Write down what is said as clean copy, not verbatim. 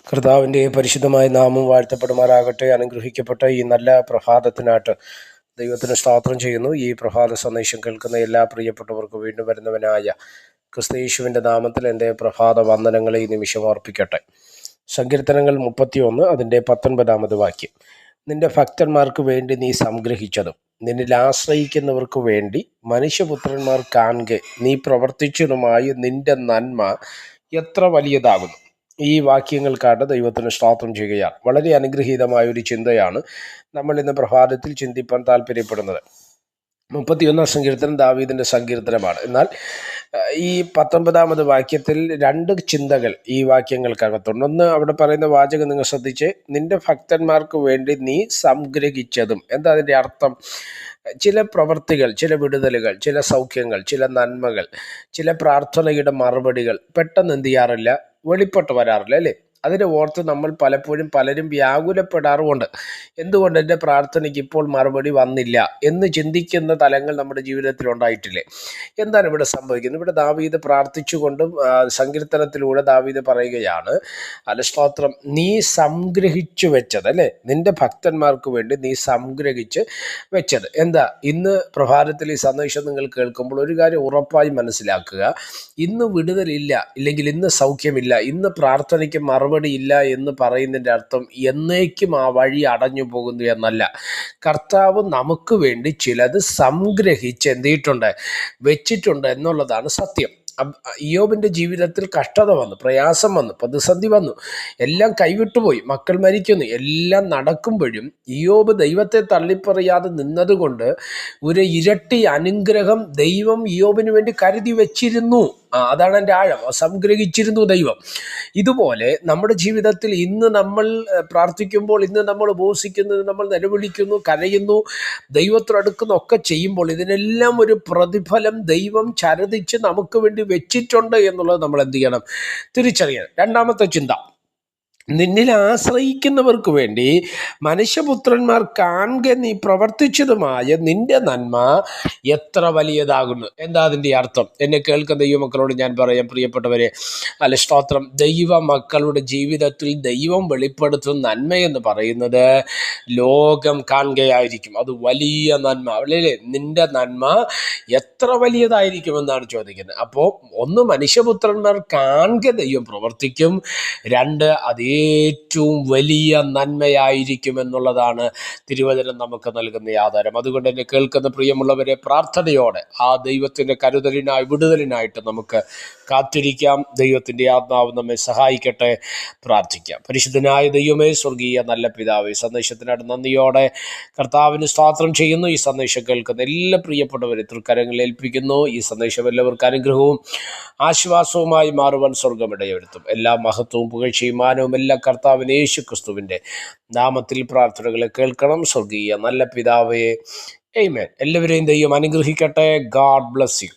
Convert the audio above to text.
കർത്താവിൻ്റെ പരിശുദ്ധമായ നാമം വാഴ്ത്തപ്പെടുമാറാകട്ടെ. അനുഗ്രഹിക്കപ്പെട്ട ഈ നല്ല പ്രഭാതത്തിനായിട്ട് ദൈവത്തിന് സ്തോത്രം ചെയ്യുന്നു. ഈ പ്രഭാത സന്ദേശം കേൾക്കുന്ന എല്ലാ പ്രിയപ്പെട്ടവർക്കും വീണ്ടും വരുന്നവനായ ക്രിസ്തയേശുവിൻ്റെ നാമത്തിൽ എൻ്റെ പ്രഭാത വന്ദനങ്ങളെ ഈ നിമിഷം അർപ്പിക്കട്ടെ. സങ്കീർത്തനങ്ങൾ 31 അതിൻ്റെ 19 വാക്യം. നിന്റെ ഭക്തന്മാർക്ക് വേണ്ടി നീ സംഗ്രഹിച്ചതും നിന്നിൽ ആശ്രയിക്കുന്നവർക്ക് വേണ്ടി മനുഷ്യപുത്രന്മാർ കാണുക നീ പ്രവർത്തിച്ചതുമായ നിന്റെ നന്മ എത്ര വലിയതാകുന്നു. ഈ വാക്യങ്ങൾക്കായിട്ട് ദൈവത്തിന് സ്തോത്രം ചെയ്യുകയാണ്. വളരെ അനുഗ്രഹീതമായ ഒരു ചിന്തയാണ് നമ്മൾ ഇന്ന് പ്രഭാതത്തിൽ ചിന്തിപ്പാൻ താല്പര്യപ്പെടുന്നത്. 31 സങ്കീർത്തനം ദാവീദിൻ്റെ സങ്കീർത്തനമാണ്. എന്നാൽ ഈ 19 വാക്യത്തിൽ രണ്ട് ചിന്തകൾ ഈ വാക്യങ്ങൾക്കകത്തുണ്ട്. ഒന്ന്, അവിടെ പറയുന്ന വാചകം നിങ്ങൾ ശ്രദ്ധിച്ച്, നിന്റെ ഭക്തന്മാർക്ക് വേണ്ടി നീ സംഗ്രഹിച്ചതും. എന്താ അതിൻ്റെ അർത്ഥം? ചില പ്രവൃത്തികൾ, ചില വിടുതലുകൾ, ചില സൗഖ്യങ്ങൾ, ചില നന്മകൾ, ചില പ്രാർത്ഥനയുടെ മറുപടികൾ പെട്ടെന്ന് എന്ത് ചെയ്യാറില്ല, വെളിപ്പെട്ട് വരാറില്ല, അല്ലേ? അതിനെ ഓർത്ത് നമ്മൾ പലപ്പോഴും പലരും വ്യാകുലപ്പെടാറുമുണ്ട്. എന്തുകൊണ്ട് എൻ്റെ പ്രാർത്ഥനയ്ക്ക് ഇപ്പോൾ മറുപടി വന്നില്ല എന്ന് ചിന്തിക്കുന്ന തലങ്ങൾ നമ്മുടെ ജീവിതത്തിൽ ഉണ്ടായിട്ടില്ലേ? എന്താണ് ഇവിടെ സംഭവിക്കുന്നത്? ഇവിടെ ദാവീദ് പ്രാർത്ഥിച്ചുകൊണ്ടും സങ്കീർത്തനത്തിലൂടെ ദാവീദ് പറയുകയാണ്, സ്തോത്രം, നീ സംഗ്രഹിച്ചു വെച്ചത്, അല്ലേ? നിന്റെ ഭക്തന്മാർക്ക് വേണ്ടി നീ സംഗ്രഹിച്ച് വെച്ചത്. എന്താ? ഇന്ന് പ്രഭാതത്തിൽ ഈ സന്ദേശം നിങ്ങൾ കേൾക്കുമ്പോൾ ഒരു കാര്യം ഉറപ്പായി മനസ്സിലാക്കുക. ഇന്ന് വിടുതലില്ല, ഇല്ലെങ്കിൽ ഇന്ന് സൗഖ്യമില്ല, ഇന്ന് പ്രാർത്ഥനയ്ക്ക് മറുപടി ഇല്ല എന്ന് പറയുന്നതിൻ്റെ അർത്ഥം എന്നേക്കും ആ വഴി അടഞ്ഞു പോകുന്നു എന്നല്ല. കർത്താവ് നമുക്ക് വേണ്ടി ചിലത് സംഗ്രഹിച്ച് എന്ത് ചെയ്തിട്ടുണ്ട്, വെച്ചിട്ടുണ്ട് എന്നുള്ളതാണ് സത്യം. ഇയ്യോബിൻ്റെ ജീവിതത്തിൽ കഷ്ടത വന്നു, പ്രയാസം വന്നു, പ്രതിസന്ധി വന്നു, എല്ലാം കൈവിട്ടുപോയി, മക്കൾ മരിക്കുന്നു, എല്ലാം നടക്കുമ്പോഴും ഇയ്യോബ് ദൈവത്തെ തള്ളിപ്പറയാതെ നിന്നതുകൊണ്ട് ഒരു ഇരട്ടി അനുഗ്രഹം ദൈവം ഇയ്യോബിന് വേണ്ടി കരുതി വെച്ചിരുന്നു. അതാണ് എൻ്റെ ആഴം. സംഗ്രഹിച്ചിരുന്നു ദൈവം. ഇതുപോലെ നമ്മുടെ ജീവിതത്തിൽ ഇന്ന് നമ്മൾ പ്രാർത്ഥിക്കുമ്പോൾ, ഇന്ന് നമ്മൾ ഉപവസിക്കുന്നത്, നമ്മൾ നിലവിളിക്കുന്നു, കരയുന്നു, ദൈവത്തോടടുക്കുന്നു ഒക്കെ ചെയ്യുമ്പോൾ ഇതിനെല്ലാം ഒരു പ്രതിഫലം ദൈവം ചരദിച്ച് നമുക്ക് വേണ്ടി വെച്ചിട്ടുണ്ട് എന്നുള്ളത് നമ്മൾ എന്ത് ചെയ്യണം? തിരിച്ചറിയണം. രണ്ടാമത്തെ ചിന്ത, നിന്നിൽ ആശ്രയിക്കുന്നവർക്ക് വേണ്ടി മനുഷ്യപുത്രന്മാർ കാണുക നീ പ്രവർത്തിച്ചതുമായ നിന്റെ നന്മ എത്ര വലിയതാകുന്നു. എന്താ അതിൻ്റെ അർത്ഥം? എന്നെ കേൾക്കുന്ന ദൈവമക്കളോട് ഞാൻ പറയാം, പ്രിയപ്പെട്ടവരെ, സ്തോത്രം, ദൈവ മക്കളുടെ ജീവിതത്തിൽ ദൈവം വെളിപ്പെടുത്തുന്ന നന്മയെന്ന് പറയുന്നത് ലോകം കാണുകയായിരിക്കും. അത് വലിയ നന്മ, അല്ലേ? നിന്റെ നന്മ എത്ര വലിയതായിരിക്കുമെന്നാണ് ചോദിക്കുന്നത്. അപ്പോൾ ഒന്ന്, മനുഷ്യപുത്രന്മാർ കാണുക ദൈവം പ്രവർത്തിക്കും. രണ്ട്, അത് ഏറ്റവും വലിയ നന്മയായിരിക്കും എന്നുള്ളതാണ് തിരുവചനം നമുക്ക് നൽകുന്ന ആധാരം. അതുകൊണ്ട് എന്നെ കേൾക്കുന്ന പ്രിയമുള്ളവരെ, പ്രാർത്ഥനയോടെ ആ ദൈവത്തിൻ്റെ കരുതലിനായി, വിടുതലിനായിട്ട് നമുക്ക് കാത്തിരിക്കാം. ദൈവത്തിൻ്റെ ആത്മാവ് നമ്മെ സഹായിക്കട്ടെ. പ്രാർത്ഥിക്കാം. പരിശുദ്ധനായ ദൈവമേ, സ്വർഗീയ നല്ല പിതാവേ, സന്ദേശത്തിനായിട്ട് നന്ദിയോടെ കർത്താവിന് സ്തോത്രം ചെയ്യുന്നു. ഈ സന്ദേശം കേൾക്കുന്ന എല്ലാ പ്രിയപ്പെട്ടവരെ തൃക്കരങ്ങളിൽ ഏൽപ്പിക്കുന്നു. ഈ സന്ദേശം എല്ലാവർക്കും അനുഗ്രഹവും ആശ്വാസവുമായി മാറുവാൻ സ്വർഗമിടയൊരുത്തും. എല്ലാ മഹത്വവും പുകഴ്ചയും മാനവും എല്ലാ കർത്താവിന് യേശു ക്രിസ്തുവിൻ്റെ നാമത്തിൽ പ്രാർത്ഥനകളെ കേൾക്കണം. സ്വർഗീയ നല്ല പിതാവേ, ആമേൻ. എല്ലാവരെയും ദൈവം അനുഗ്രഹിക്കട്ടെ. God bless you.